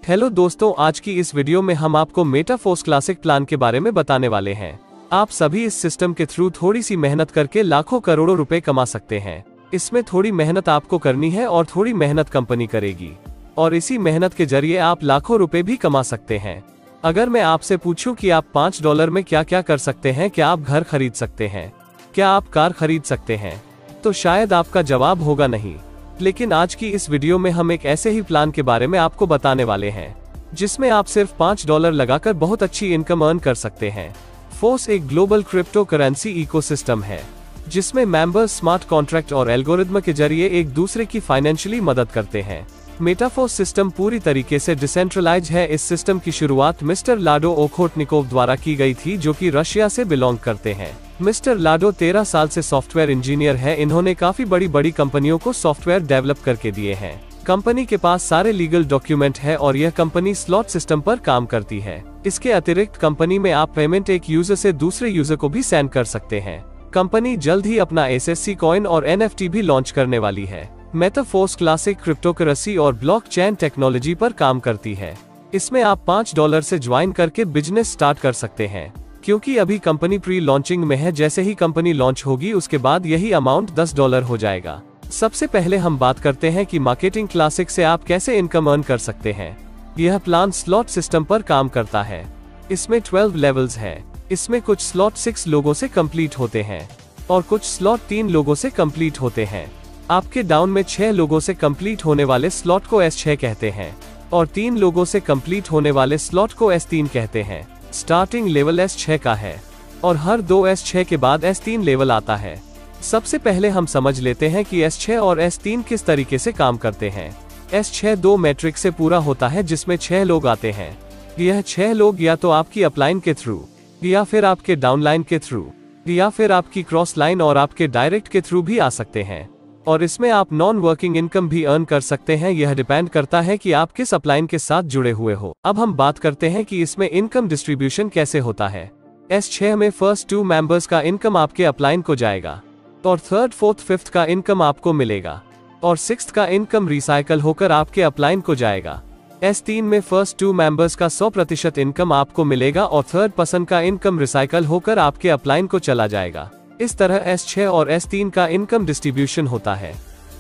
Hello दोस्तों, आज की इस वीडियो में हम आपको मेटाफोर्स क्लासिक प्लान के बारे में बताने वाले हैं। आप सभी इस सिस्टम के थ्रू थोड़ी सी मेहनत करके लाखों करोड़ों रुपए कमा सकते हैं। इसमें थोड़ी मेहनत आपको करनी है और थोड़ी मेहनत कंपनी करेगी, और इसी मेहनत के जरिए आप लाखों रुपए भी कमा सकते हैं। अगर मैं आपसे पूछूं कि आप $5 में क्या क्या कर सकते हैं, क्या आप घर खरीद सकते हैं, क्या आप कार खरीद सकते हैं, तो शायद आपका जवाब होगा नहीं। लेकिन आज की इस वीडियो में हम एक ऐसे ही प्लान के बारे में आपको बताने वाले हैं जिसमें आप सिर्फ $5 लगाकर बहुत अच्छी इनकम अर्न कर सकते हैं। फोर्स एक ग्लोबल क्रिप्टो करेंसी इकोसिस्टम है जिसमें मेंबर्स स्मार्ट कॉन्ट्रैक्ट और एल्गोरिथम के जरिए एक दूसरे की फाइनेंशियली मदद करते हैं। मेटाफोर्स सिस्टम पूरी तरीके से डिसेंट्रलाइज्ड है। इस सिस्टम की शुरुआत मिस्टर लाडो ओखोटनिकोव द्वारा की गई थी, जो कि रशिया से बिलोंग करते हैं। मिस्टर लाडो 13 साल से सॉफ्टवेयर इंजीनियर है। इन्होंने काफी बड़ी कंपनियों को सॉफ्टवेयर डेवलप करके दिए हैं। कंपनी के पास सारे लीगल डॉक्यूमेंट है और यह कंपनी स्लॉट सिस्टम पर काम करती है। इसके अतिरिक्त कंपनी में आप पेमेंट एक यूजर से दूसरे यूजर को भी सेंड कर सकते हैं। कंपनी जल्द ही अपना SSC कॉइन और NFT भी लॉन्च करने वाली है। मेटाफोर्स क्लासिक क्रिप्टोकरेंसी और ब्लॉकचेन टेक्नोलॉजी पर काम करती है। इसमें आप $5 से ज्वाइन करके बिजनेस स्टार्ट कर सकते हैं। क्योंकि अभी कंपनी प्री लॉन्चिंग में है, जैसे ही कंपनी लॉन्च होगी उसके बाद यही अमाउंट $10 हो जाएगा। सबसे पहले हम बात करते हैं कि मार्केटिंग क्लासिक से आप कैसे इनकम अर्न कर सकते हैं। यह प्लान स्लॉट सिस्टम पर काम करता है। इसमें 12 लेवल्स है। इसमें कुछ स्लॉट 6 लोगों से कंप्लीट होते हैं और कुछ स्लॉट 3 लोगों से कंप्लीट होते हैं। आपके डाउन में 6 लोगों से कंप्लीट होने वाले स्लॉट को S6 कहते हैं और 3 लोगों से कंप्लीट होने वाले स्लॉट को S3 कहते हैं। स्टार्टिंग लेवल S6 का है और हर 2 S6 के बाद S3 लेवल आता है। सबसे पहले हम समझ लेते हैं कि S6 और S3 किस तरीके से काम करते हैं। S6 2 मैट्रिक्स से पूरा होता है जिसमें 6 लोग आते हैं। यह 6 लोग या तो आपकी अपलाइन के थ्रू, या फिर आपके डाउनलाइन के थ्रू, या फिर आपकी क्रॉस लाइन और आपके डायरेक्ट के थ्रू भी आ सकते हैं। और इसमें आप नॉन वर्किंग इनकम भी अर्न कर सकते हैं। यह डिपेंड करता है कि आप किस अपलाइन के साथ जुड़े हुए हो। अब हम बात करते हैं कि इसमें इनकम डिस्ट्रीब्यूशन कैसे होता है। S6 में फर्स्ट 2 मेंबर्स का इनकम आपके अपलाइन को जाएगा और 3rd 4th 5th का इनकम आपको मिलेगा और 6th का इनकम रिसाइकल होकर आपके अपलाइन को जाएगा। S3 में फर्स्ट 2 मेंबर्स का 100% इनकम आपको मिलेगा और 3rd पर्सन का इनकम रिसाइकल होकर आपके अपलाइन को चला जाएगा। इस तरह S6 और S3 का इनकम डिस्ट्रीब्यूशन होता है।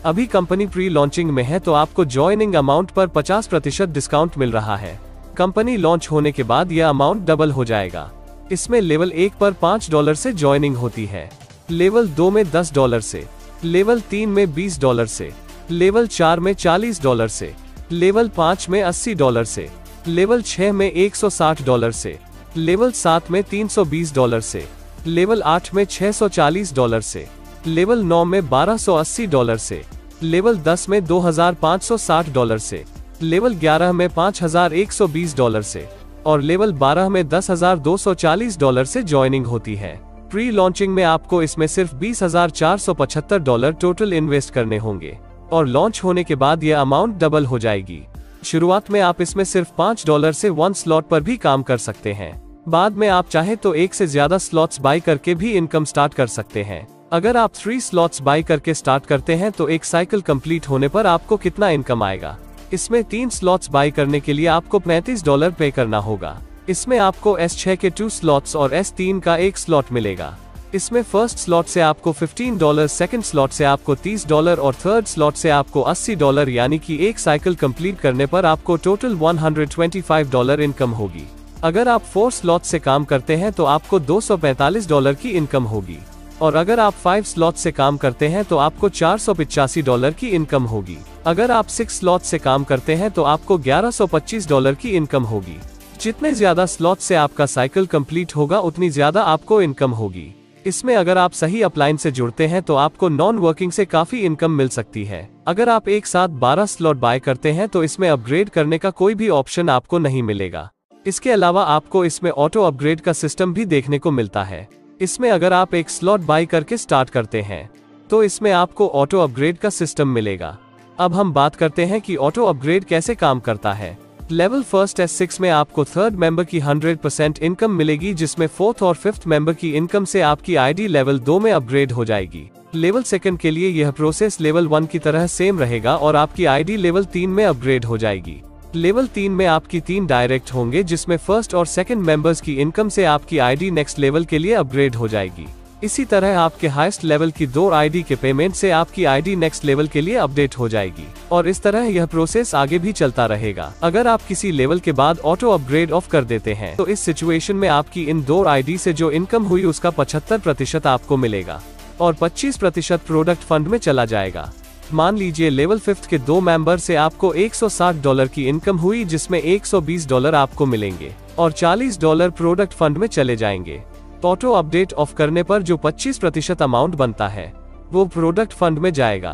अभी कंपनी प्री लॉन्चिंग में है तो आपको ज्वाइनिंग अमाउंट पर 50% डिस्काउंट मिल रहा है। कंपनी लॉन्च होने के बाद यह अमाउंट डबल हो जाएगा। इसमें लेवल 1 पर $5 से ज्वाइनिंग होती है, लेवल 2 में $10 से, लेवल 3 में $20 से, लेवल 4 में $40 से, लेवल 5 में $80 से, लेवल 6 में $160 से, लेवल 7 में $320 से, लेवल 8 में $640 से, लेवल 9 में $1280 से, लेवल 10 में $2560 से, लेवल 11 में $5120 से और लेवल 12 में $10,240 से ज्वाइनिंग होती है। प्री लॉन्चिंग में आपको इसमें सिर्फ $20,475 टोटल इन्वेस्ट करने होंगे और लॉन्च होने के बाद यह अमाउंट डबल हो जाएगी। शुरुआत में आप इसमें सिर्फ $5 से 1 स्लॉट पर भी काम कर सकते हैं। बाद में आप चाहे तो 1 से ज्यादा स्लॉट्स बाय करके भी इनकम स्टार्ट कर सकते हैं। अगर आप 3 स्लॉट्स बाय करके स्टार्ट करते हैं तो एक साइकिल कंप्लीट होने पर आपको कितना इनकम आएगा। इसमें 3 स्लॉट्स बाय करने के लिए आपको $35 पे करना होगा। इसमें आपको S6 के 2 स्लॉट्स और S3 का 1 स्लॉट मिलेगा। इसमें फर्स्ट स्लॉट से आपको $15, सेकंड स्लॉट से आपको $30 और 3rd स्लॉट से आपको $80, यानी कि एक साइकिल कंप्लीट करने पर आपको टोटल $125 इनकम होगी। अगर आप 4 स्लॉट से काम करते हैं तो आपको $245 की इनकम होगी और अगर आप 5 स्लॉट से काम करते हैं तो आपको $485 की इनकम होगी। अगर आप 6 स्लॉट से काम करते हैं तो आपको $1125 की इनकम होगी। जितने ज्यादा स्लॉट से आपका साइकिल कंप्लीट होगा उतनी ज्यादा आपको इनकम होगी। इसमें अगर आप सही अपलाइन से जुड़ते हैं तो आपको नॉन वर्किंग से काफी इनकम मिल सकती है। अगर आप एक साथ 12 स्लॉट बाय करते हैं तो इसमें अपग्रेड करने का कोई भी ऑप्शन आपको नहीं मिलेगा। इसके अलावा आपको इसमें ऑटो अपग्रेड का सिस्टम भी देखने को मिलता है। इसमें अगर आप एक स्लॉट बाय करके स्टार्ट करते हैं तो इसमें आपको ऑटो अपग्रेड का सिस्टम मिलेगा। अब हम बात करते हैं कि ऑटो अपग्रेड कैसे काम करता है। लेवल फर्स्ट S6 में आपको 3rd मेंबर की 100% इनकम मिलेगी, जिसमें 4th और 5th मेंबर की इनकम से आपकी आईडी लेवल 2 में अपग्रेड हो जाएगी। लेवल 2 के लिए यह प्रोसेस लेवल 1 की तरह सेम रहेगा और आपकी आईडी लेवल 3 में अपग्रेड हो जाएगी। लेवल 3 में आपकी 3 डायरेक्ट होंगे, जिसमें फर्स्ट और सेकंड मेंबर्स की इनकम से आपकी आईडी नेक्स्ट लेवल के लिए अपग्रेड हो जाएगी। इसी तरह आपके हाईएस्ट लेवल की 2 आईडी के पेमेंट से आपकी आईडी नेक्स्ट लेवल के लिए अपडेट हो जाएगी, और इस तरह यह प्रोसेस आगे भी चलता रहेगा। अगर आप किसी लेवल के बाद ऑटो अपग्रेड ऑफ कर देते हैं तो इस सिचुएशन में आपकी इन 2 आईडी से जो इनकम हुई उसका 75% आपको मिलेगा और 25% प्रोडक्ट फंड में चला जाएगा। मान लीजिए लेवल 5 के 2 मेंबर से आपको $160 की इनकम हुई, जिसमें $120 आपको मिलेंगे और $40 प्रोडक्ट फंड में चले जाएंगे। ऑटो अपडेट ऑफ करने पर जो 25% अमाउंट बनता है वो प्रोडक्ट फंड में जाएगा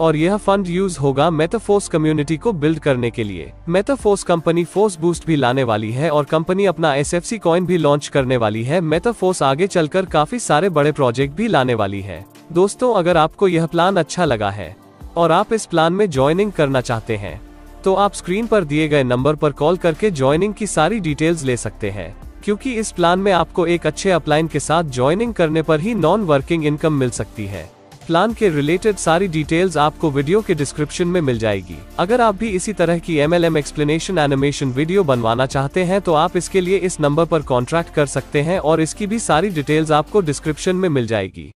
और यह फंड यूज होगा मेटाफोर्स कम्युनिटी को बिल्ड करने के लिए। मेटाफोर्स कंपनी फोर्स बूस्ट भी लाने वाली है और कंपनी अपना SFC कॉइन भी लॉन्च करने वाली है। मेटाफोर्स आगे चलकर काफी सारे बड़े प्रोजेक्ट भी लाने वाली है। दोस्तों, अगर आपको यह प्लान अच्छा लगा है और आप इस प्लान में ज्वाइनिंग करना चाहते हैं तो आप स्क्रीन पर दिए गए नंबर पर कॉल करके ज्वाइनिंग की सारी डिटेल्स ले सकते हैं, क्योंकि इस प्लान में आपको एक अच्छे अपलाइन के साथ ज्वाइनिंग करने पर ही नॉन वर्किंग इनकम मिल सकती है। प्लान के रिलेटेड सारी डिटेल्स आपको वीडियो के डिस्क्रिप्शन में मिल जाएगी। अगर आप भी इसी तरह की MLM एक्सप्लेनेशन एनिमेशन वीडियो बनवाना चाहते हैं तो आप इसके लिए इस नंबर पर कॉन्टैक्ट कर सकते हैं और इसकी भी सारी डिटेल्स आपको डिस्क्रिप्शन में मिल जाएगी।